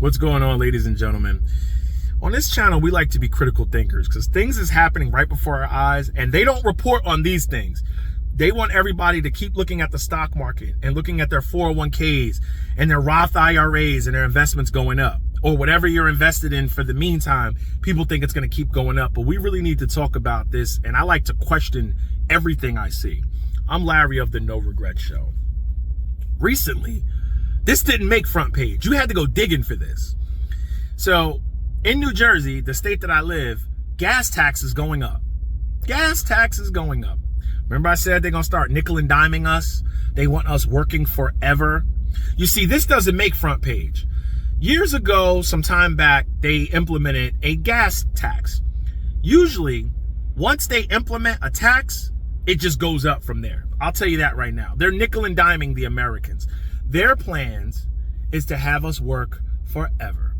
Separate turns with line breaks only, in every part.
What's going on, ladies and gentlemen? On this channel, we like to be critical thinkers because things is happening right before our eyes and they don't report on these things. They want everybody to keep looking at the stock market and looking at their 401ks and their Roth IRAs and their investments going up, or whatever you're invested in for the meantime. People think it's going to keep going up, but we really need to talk about this. And I like to question everything I see. I'm Larry of the No Regret Show. Recently, this didn't make front page. You had to go digging for this. So in New Jersey, the state that I live, gas tax is going up. Gas tax is going up. Remember I said they're going to start nickel and diming us? They want us working forever. You see, this doesn't make front page. Years ago, some time back, they implemented a gas tax. Usually, once they implement a tax, it just goes up from there. I'll tell you that right now. They're nickel and diming the Americans. Their plans is to have us work forever.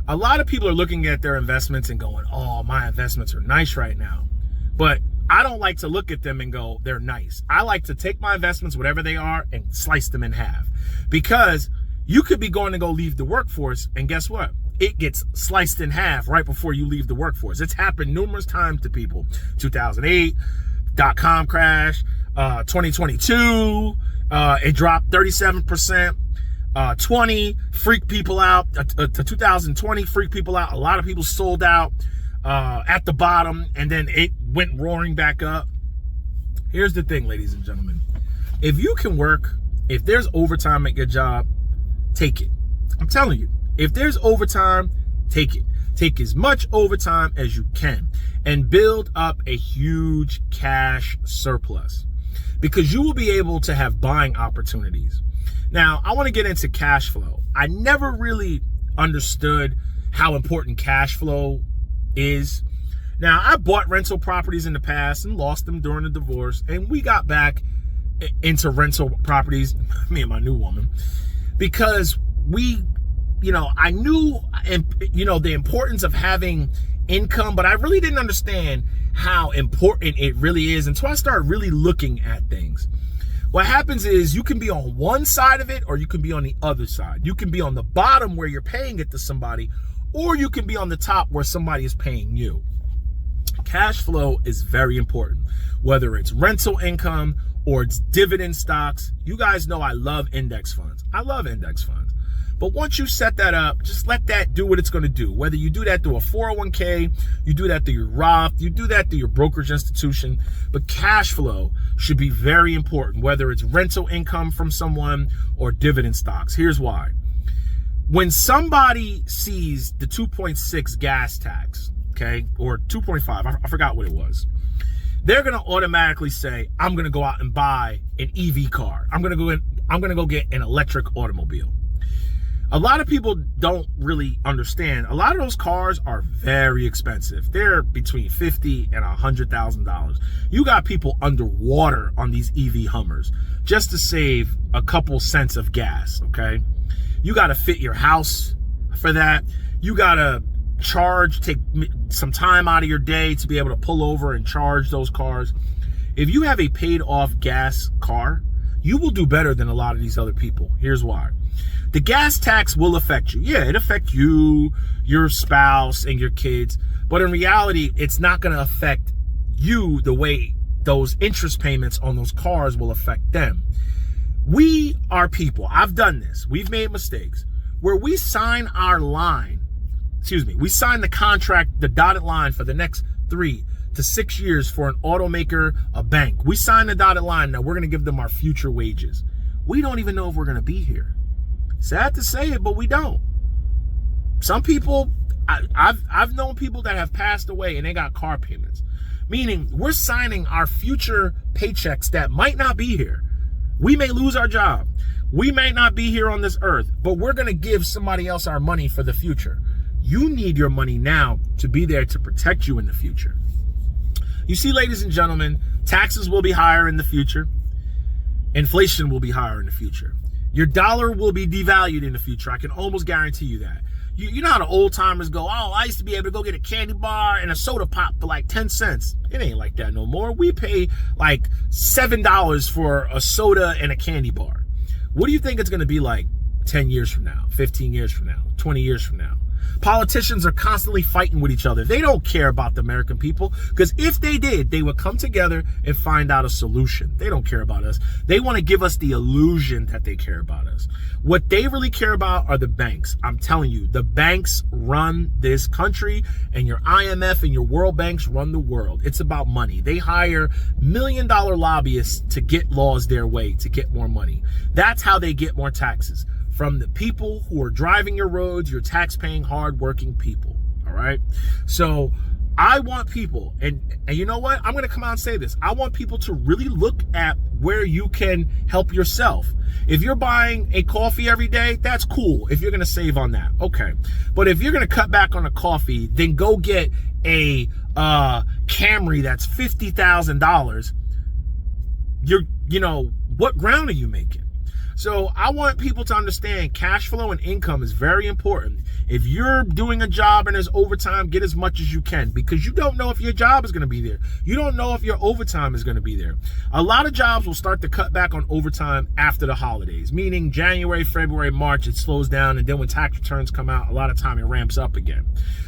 A lot of people are looking at their investments and going, oh, my investments are nice right now. But I don't like to look at them and go, they're nice. I like to take my investments, whatever they are, and slice them in half. Because you could be going to go leave the workforce, and guess what? It gets sliced in half right before you leave the workforce. It's happened numerous times to people. 2008, .com crash, 2022, it dropped 37%. 20 freaked people out. To 2020 freaked people out. A lot of people sold out at the bottom, and then it went roaring back up. Here's the thing, ladies and gentlemen. If you can work, if there's overtime at your job, take it. I'm telling you, if there's overtime, take it. Take as much overtime as you can and build up a huge cash surplus, because you will be able to have buying opportunities. Now, I want to get into cash flow. I never really understood how important cash flow is. Now, I bought rental properties in the past and lost them during the divorce, and we got back into rental properties, me and my new woman, because I knew, the importance of having income, but I really didn't understand how important it really is until I started really looking at things. What happens is you can be on one side of it, or you can be on the other side. You can be on the bottom where you're paying it to somebody, or you can be on the top where somebody is paying you. Cash flow is very important, whether it's rental income or it's dividend stocks. You guys know I love index funds. I love index funds. But once you set that up, just let that do what it's going to do. Whether you do that through a 401k, you do that through your Roth, you do that through your brokerage institution. But cash flow should be very important, whether it's rental income from someone or dividend stocks. Here's why. When somebody sees the 2.6 gas tax, okay, or 2.5, I forgot what it was, they're going to automatically say, I'm going to go out and buy an EV car. I'm going to go get an electric automobile. A lot of people don't really understand. A lot of those cars are very expensive. They're between $50,000 and $100,000. You got people underwater on these EV Hummers just to save a couple cents of gas, okay? You got to fit your house for that. You got to take some time out of your day to be able to pull over and charge those cars. If you have a paid off gas car, you will do better than a lot of these other people. Here's why. The gas tax will affect you. Yeah, it affects you, your spouse, and your kids. But in reality, it's not going to affect you the way those interest payments on those cars will affect them. We are people. I've done this. We've made mistakes where we sign we sign the contract, the dotted line for the next 3 to 6 years for an automaker, a bank. We sign the dotted line. Now we're going to give them our future wages. We don't even know if we're going to be here. Sad to say it, but we don't. Some people, I've known people that have passed away and they got car payments. Meaning we're signing our future paychecks that might not be here. We may lose our job. We may not be here on this earth, but we're going to give somebody else our money for the future. You need your money now to be there to protect you in the future. You see, ladies and gentlemen, taxes will be higher in the future. Inflation will be higher in the future. Your dollar will be devalued in the future. I can almost guarantee you that. You know how the old timers go, oh, I used to be able to go get a candy bar and a soda pop for like 10 cents. It ain't like that no more. We pay like $7 for a soda and a candy bar. What do you think it's going to be like 10 years from now, 15 years from now, 20 years from now. Politicians are constantly fighting with each other. They don't care about the American people, because if they did, they would come together and find out a solution. They don't care about us. They want to give us the illusion that they care about us. What they really care about are the banks. I'm telling you, the banks run this country, and your IMF and your World Banks run the world. It's about money. They hire million-dollar lobbyists to get laws their way, to get more money. That's how they get more taxes. From the people who are driving your roads, your tax-paying, hard-working people, all right? So I want people, and you know what? I'm going to come out and say this. I want people to really look at where you can help yourself. If you're buying a coffee every day, that's cool. If you're going to save on that, okay. But if you're going to cut back on a coffee, then go get a Camry that's $50,000. What ground are you making? So I want people to understand cash flow and income is very important. If you're doing a job and there's overtime, get as much as you can, because you don't know if your job is going to be there. You don't know if your overtime is going to be there. A lot of jobs will start to cut back on overtime after the holidays, meaning January, February, March, it slows down. And then when tax returns come out, a lot of time it ramps up again.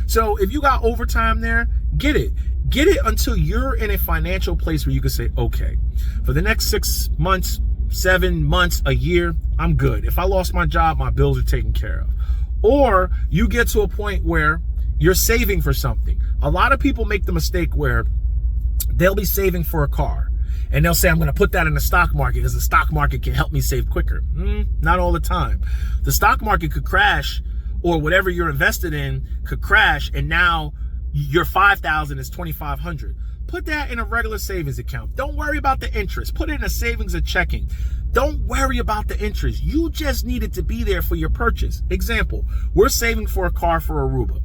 So if you got overtime there, get it. Get it until you're in a financial place where you can say, okay, for the next 6 months, 7 months, a year, I'm good. If I lost my job, my bills are taken care of. Or you get to a point where you're saving for something. A lot of people make the mistake where they'll be saving for a car, and they'll say, I'm going to put that in the stock market because the stock market can help me save quicker. Not all the time. The stock market could crash, or whatever you're invested in could crash, and now your $5,000 is $2,500. Put that in a regular savings account. Don't worry about the interest. Put it in a savings or checking. Don't worry about the interest. You just need it to be there for your purchase. Example, we're saving for a car for Aruba.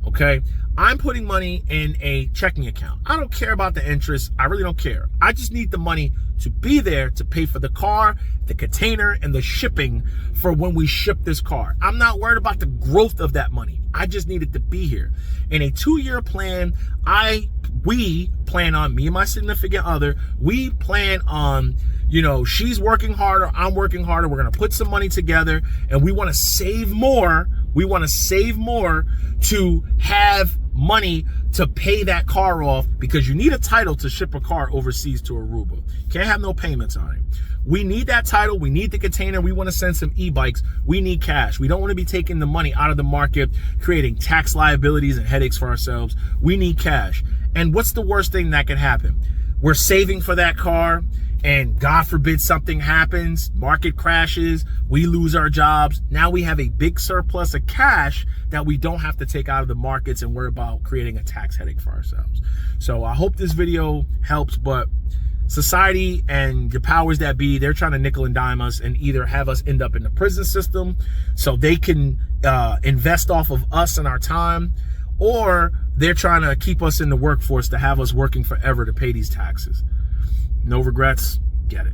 Okay, I'm putting money in a checking account. I don't care about the interest. I really don't care. I just need the money to be there to pay for the car, the container, and the shipping for when we ship this car. I'm not worried about the growth of that money. I just need it to be here. In a 2-year plan, we plan on, me and my significant other, we plan on, she's working harder, I'm working harder. We're going to put some money together, and we want to save more. We want to save more to have money to pay that car off, because you need a title to ship a car overseas to Aruba. Can't have no payments on it. We need that title. We need the container. We want to send some e-bikes. We need cash. We don't want to be taking the money out of the market, creating tax liabilities and headaches for ourselves. We need cash. And what's the worst thing that could happen? We're saving for that car, and God forbid something happens, market crashes, we lose our jobs. Now we have a big surplus of cash that we don't have to take out of the markets and worry about creating a tax headache for ourselves. So I hope this video helps, but society and the powers that be, they're trying to nickel and dime us and either have us end up in the prison system so they can invest off of us and our time, or they're trying to keep us in the workforce to have us working forever to pay these taxes. No regrets, get it.